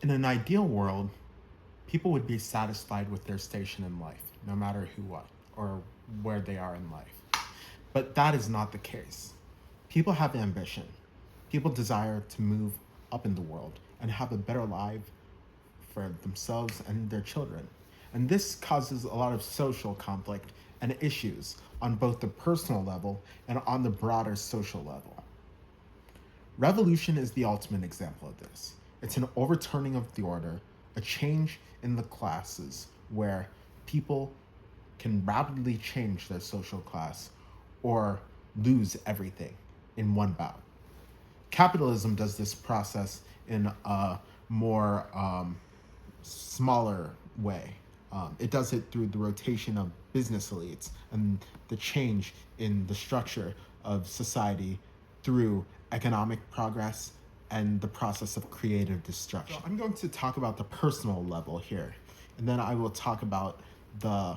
In an ideal world, people would be satisfied with their station in life, no matter who what or where they are in life. But that is not the case. People have ambition. People desire to move up in the world and have a better life for themselves and their children. And this causes a lot of social conflict and issues on both the personal level and on the broader social level. Revolution is the ultimate example of this. It's an overturning of the order, a change in the classes where people can rapidly change their social class or lose everything in one bout. Capitalism does this process in a more smaller way. It does it through the rotation of business elites and the change in the structure of society through economic progress and the process of creative destruction. So I'm going to talk about the personal level here, and then I will talk about the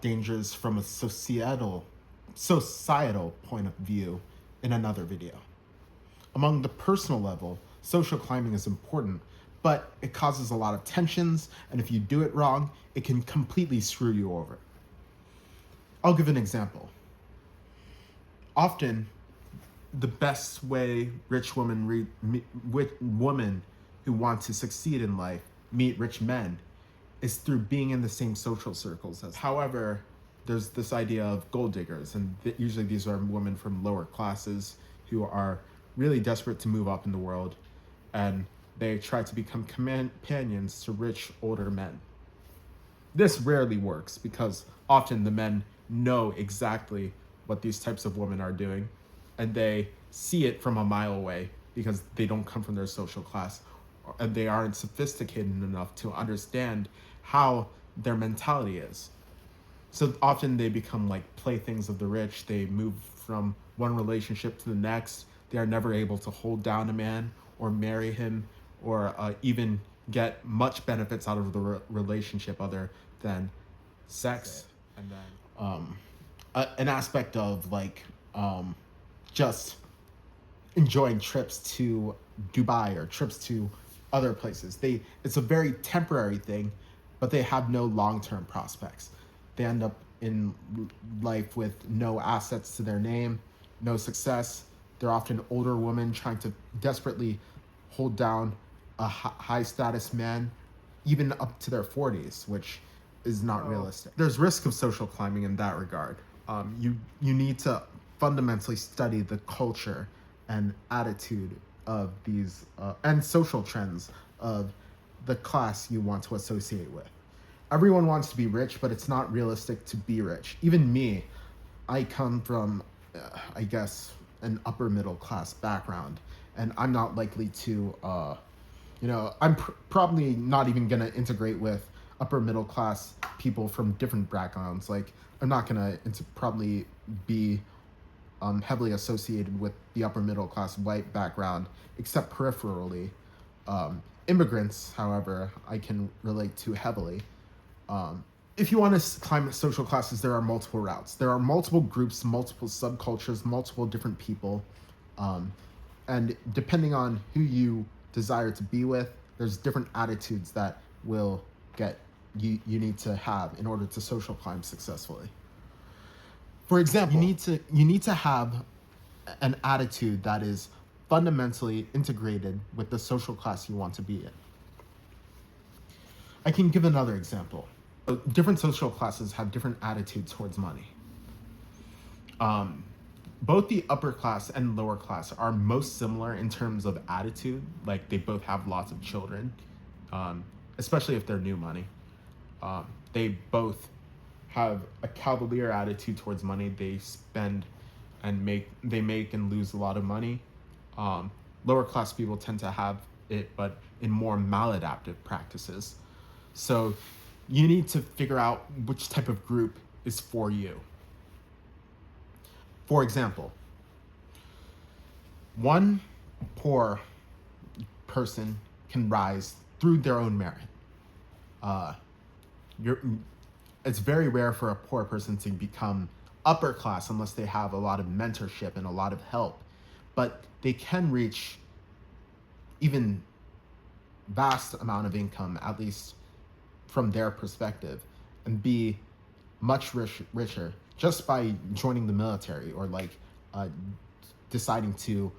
dangers from a societal point of view in another video. Among the personal level, social climbing is important, but it causes a lot of tensions, and if you do it wrong, it can completely screw you over. I'll give an example. Often, the best way rich women who want to succeed in life meet rich men is through being in the same social circles as. However, there's this idea of gold diggers, and usually these are women from lower classes who are really desperate to move up in the world, and they try to become companions to rich older men. This rarely works because often the men know exactly what these types of women are doing, and they see it from a mile away because they don't come from their social class, and they aren't sophisticated enough to understand how their mentality is. So often they become like playthings of the rich. They move from one relationship to the next. They are never able to hold down a man or marry him or even get much benefits out of the relationship other than sex. And then an aspect of like just enjoying trips to Dubai or trips to other places. It's a very temporary thing, but they have no long-term prospects. They end up in life with no assets to their name, no success. They're often older women trying to desperately hold down a high status man, even up to their 40s, which is not realistic. There's risk of social climbing in that regard. You need to fundamentally study the culture and attitude of these and social trends of the class you want to associate with. Everyone wants to be rich, but it's not realistic to be rich. Even me, I come from, I guess, an upper middle class background, and I'm not likely to, I'm probably not even going to integrate with upper middle class people from different backgrounds. Like, I'm not going to probably be heavily associated with the upper middle class white background, except peripherally. Immigrants, however, I can relate to heavily. If you want to climb social classes, there are multiple routes. There are multiple groups, multiple subcultures, multiple different people. And depending on who you desire to be with, there's different attitudes that will get you need to have in order to social climb successfully. For example, you need to have an attitude that is fundamentally integrated with the social class you want to be in. I can give another example. Different social classes have different attitudes towards money. Both the upper class and lower class are most similar in terms of attitude. Like, they both have lots of children, especially if they're new money. They both have a cavalier attitude towards money. They spend and make and lose a lot of money. Lower class people tend to have it, but in more maladaptive practices. So you need to figure out which type of group is for you. For example, one poor person can rise through their own merit. It's very rare for a poor person to become upper class unless they have a lot of mentorship and a lot of help. But they can reach even vast amount of income, at least from their perspective, and be much richer just by joining the military, or like deciding to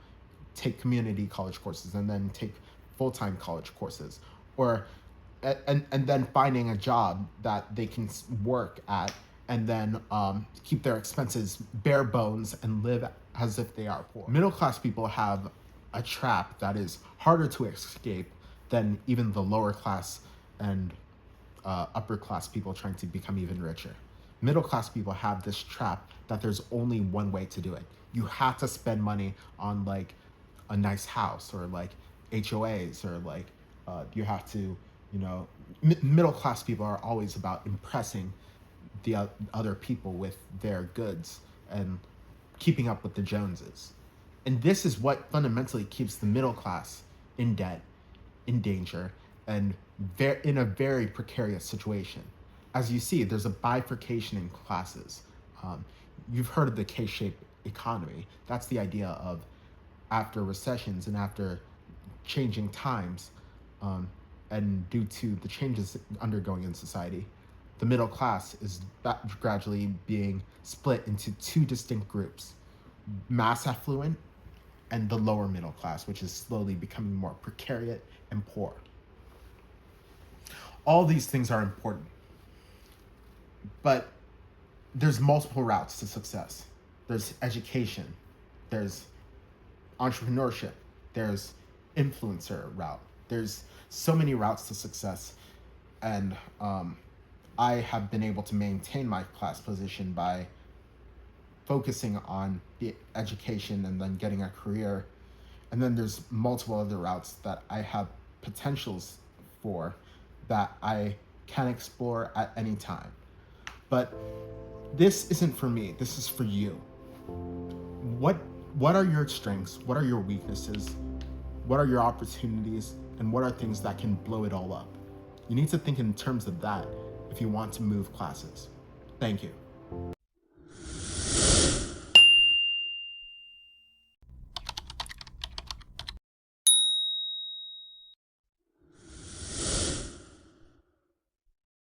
take community college courses and then take full-time college courses, or and then finding a job that they can work at, and then keep their expenses bare bones and live as if they are poor. Middle class people have a trap that is harder to escape than even the lower class and upper class people trying to become even richer. Middle class people have this trap that there's only one way to do it. You have to spend money on like a nice house, or like HOAs, or like you have to, middle class people are always about impressing the other people with their goods and keeping up with the Joneses. And this is what fundamentally keeps the middle class in debt, in danger, and in a very precarious situation. As you see, there's a bifurcation in classes. You've heard of the K-shaped economy. That's the idea of, after recessions and after changing times, and due to the changes undergoing in society, the middle class is gradually being split into two distinct groups: mass affluent and the lower middle class, which is slowly becoming more precarious and poor. All these things are important, but there's multiple routes to success. There's education, there's entrepreneurship, there's influencer route. There's so many routes to success, and I have been able to maintain my class position by focusing on the education and then getting a career. And then there's multiple other routes that I have potentials for that I can explore at any time. But this isn't for me, this is for you. What are your strengths? What are your weaknesses? What are your opportunities? And what are things that can blow it all up? You need to think in terms of that if you want to move classes. Thank you.